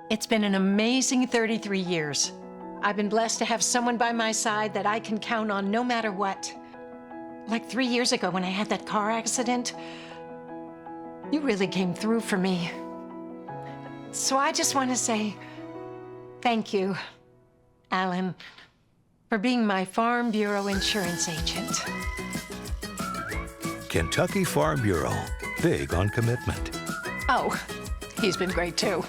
It's been an amazing 33 years. I've been blessed to have someone by my side that I can count on no matter what. Like 3 years ago when I had that car accident, you really came through for me. So I just want to say thank you, Allen, for being my Farm Bureau insurance agent. Kentucky Farm Bureau, big on commitment. Oh, he's been great too.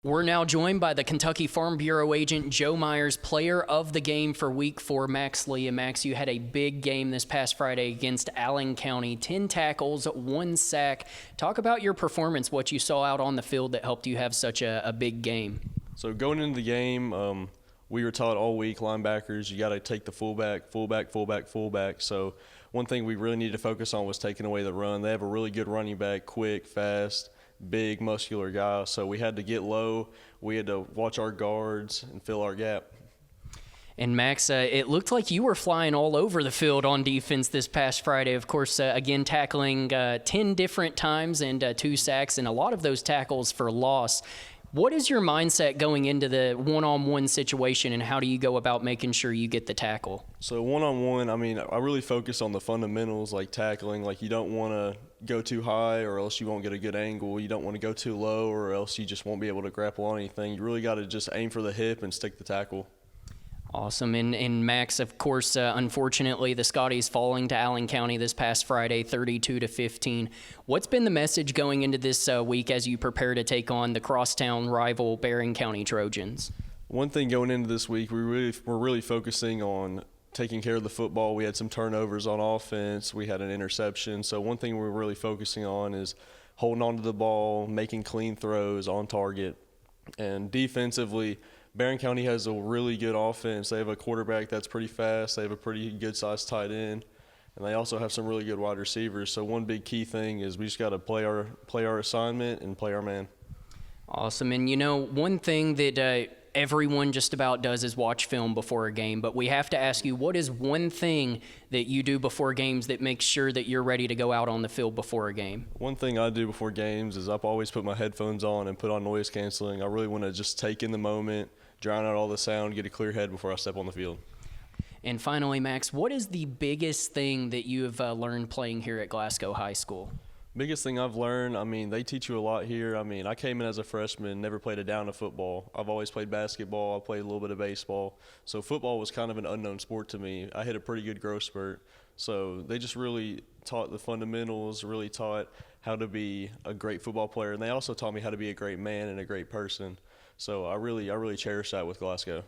We're now joined by the Kentucky Farm Bureau agent, Joe Myers, player of the game for Week 4, Max Lee. And Max, you had a big game this past Friday against Allen County, 10 tackles, 1 sack. Talk about your performance, what you saw out on the field that helped you have such a big game. So going into the game, we were taught all week, linebackers, you got to take the fullback. So one thing we really needed to focus on was taking away the run. They have a really good running back, quick, fast, big, muscular guy. So we had to get low. We had to watch our guards and fill our gap. And Max, it looked like you were flying all over the field on defense this past Friday. Of course, again, tackling 10 different times and 2 sacks, and a lot of those tackles for loss. What is your mindset going into the one-on-one situation, and how do you go about making sure you get the tackle? So one-on-one, I really focus on the fundamentals like tackling. Like you don't want to go too high or else you won't get a good angle. You don't want to go too low or else you just won't be able to grapple on anything. You really got to just aim for the hip and stick the tackle. Awesome. And Max, of course, unfortunately, the Scotties falling to Allen County this past Friday, 32-15. What's been the message going into this week as you prepare to take on the crosstown rival Barron County Trojans? One thing going into this week, we're really focusing on taking care of the football. We had some turnovers on offense. We had an interception. So one thing we're really focusing on is holding on to the ball, making clean throws on target. And defensively, Barron County has a really good offense. They have a quarterback that's pretty fast. They have a pretty good-sized tight end. And they also have some really good wide receivers. So one big key thing is we just got to play our assignment and play our man. Awesome. And, you know, one thing that everyone just about does is watch film before a game. But we have to ask you, what is one thing that you do before games that makes sure that you're ready to go out on the field before a game? One thing I do before games is I always put my headphones on and put on noise canceling. I really want to just take in the moment, drown out all the sound, get a clear head before I step on the field. And finally, Max, what is the biggest thing that you have learned playing here at Glasgow High School? Biggest thing I've learned, they teach you a lot here. I came in as a freshman, never played a down of football. I've always played basketball. I played a little bit of baseball. So football was kind of an unknown sport to me. I hit a pretty good growth spurt. So they just really taught the fundamentals, really taught how to be a great football player. And they also taught me how to be a great man and a great person. So I really cherish that with Glasgow.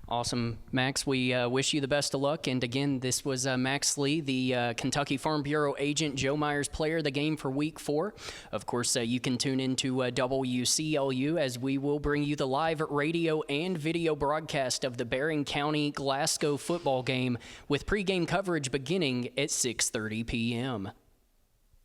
Awesome, Max. We wish you the best of luck. And again, this was Max Lee, the Kentucky Farm Bureau agent, Joe Myers, player of the game for Week 4. Of course, you can tune into WCLU as we will bring you the live radio and video broadcast of the Barron County-Glasgow football game with pregame coverage beginning at 6:30 p.m.